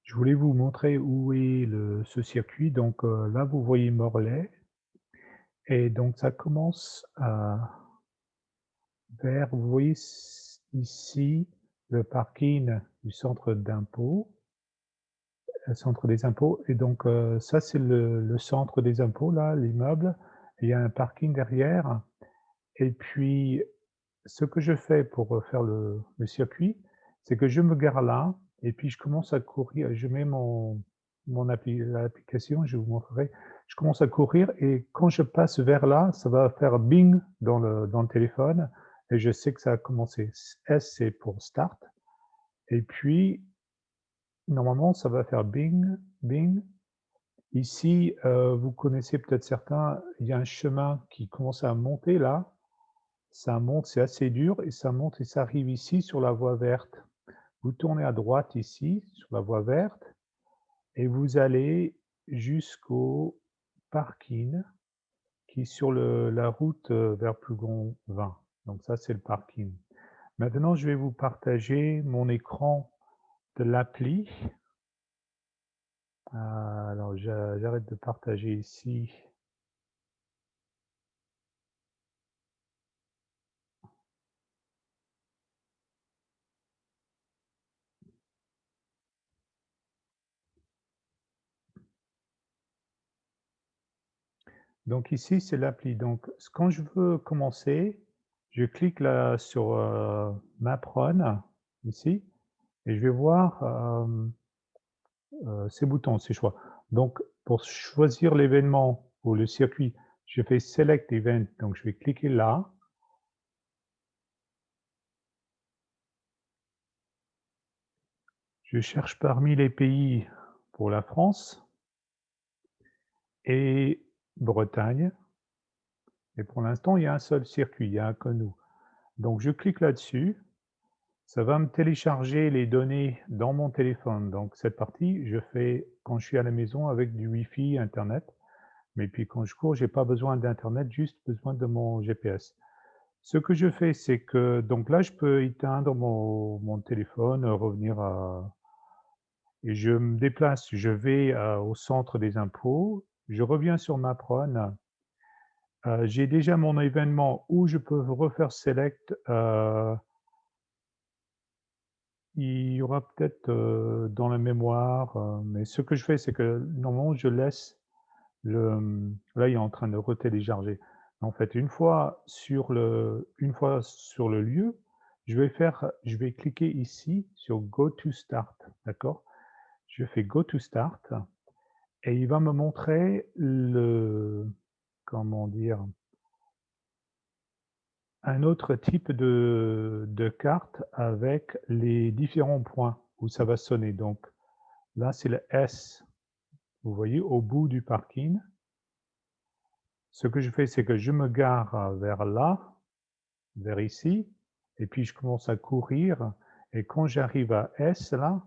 Je voulais vous montrer où est ce circuit. Donc là, vous voyez Morlaix et donc ça commence vers, vous voyez ici le parking du centre d'impôt, le centre des impôts. Et donc ça, c'est le centre des impôts, là, l'immeuble. Il y a un parking derrière. Et puis, ce que je fais pour faire le circuit, c'est que je me gare là et puis je commence à courir. Je mets l'application, je vous montrerai. Je commence à courir et quand je passe vers là, ça va faire bing dans le téléphone et je sais que ça a commencé. S, c'est pour start et puis normalement, ça va faire bing, bing. Ici, vous connaissez peut-être certains, il y a un chemin qui commence à monter là. Ça monte, c'est assez dur et ça monte et ça arrive ici sur la voie verte. Vous tournez à droite ici, sur la voie verte et vous allez jusqu'au parking qui est sur la route, vers Plougon 20. Donc ça, c'est le parking. Maintenant, je vais vous partager mon écran de l'appli. Alors j'arrête de partager ici. Donc ici, c'est l'appli. Donc quand je veux commencer, je clique là sur, Map Run, ici, et je vais voir, ces boutons, ces choix. Donc pour choisir l'événement ou le circuit, je fais Select Event, donc je vais cliquer là. Je cherche parmi les pays pour la France et Bretagne, et pour l'instant, il y a un seul circuit, il y a un que nous. Donc je clique là-dessus. Ça va me télécharger les données dans mon téléphone. Donc cette partie, je fais quand je suis à la maison avec du Wi-Fi, internet. Mais puis quand je cours, j'ai pas besoin d'internet, juste besoin de mon GPS. Ce que je fais, c'est que donc là, je peux éteindre mon téléphone, revenir à et je me déplace, je vais, au centre des impôts, je reviens sur Mapron, j'ai déjà mon événement où je peux refaire select, il y aura peut-être, dans la mémoire, mais ce que je fais, c'est que normalement je laisse là, il est en train de retélécharger. En fait, une fois sur le lieu, je vais cliquer ici sur Go to Start, d'accord? Je fais Go to Start et il va me montrer comment dire? Un autre type de carte avec les différents points où ça va sonner. Donc là, c'est le S, vous voyez, au bout du parking. Ce que je fais, c'est que je me gare, vers là, vers ici et puis je commence à courir et quand j'arrive à S là,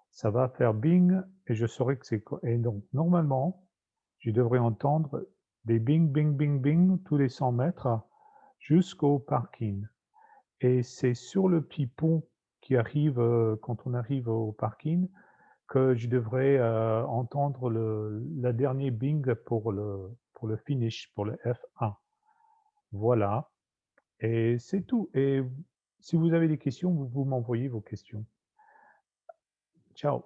ça va faire bing et je saurai que c'est quoi et donc normalement, je devrais entendre des bing, bing, bing, bing tous les 100 mètres jusqu'au parking et c'est sur le petit pont qui arrive, quand on arrive au parking que je devrais, entendre la dernier bing pour le finish, pour le F1. Voilà. Et c'est tout. Et si vous avez des questions, vous m'envoyez vos questions. Ciao.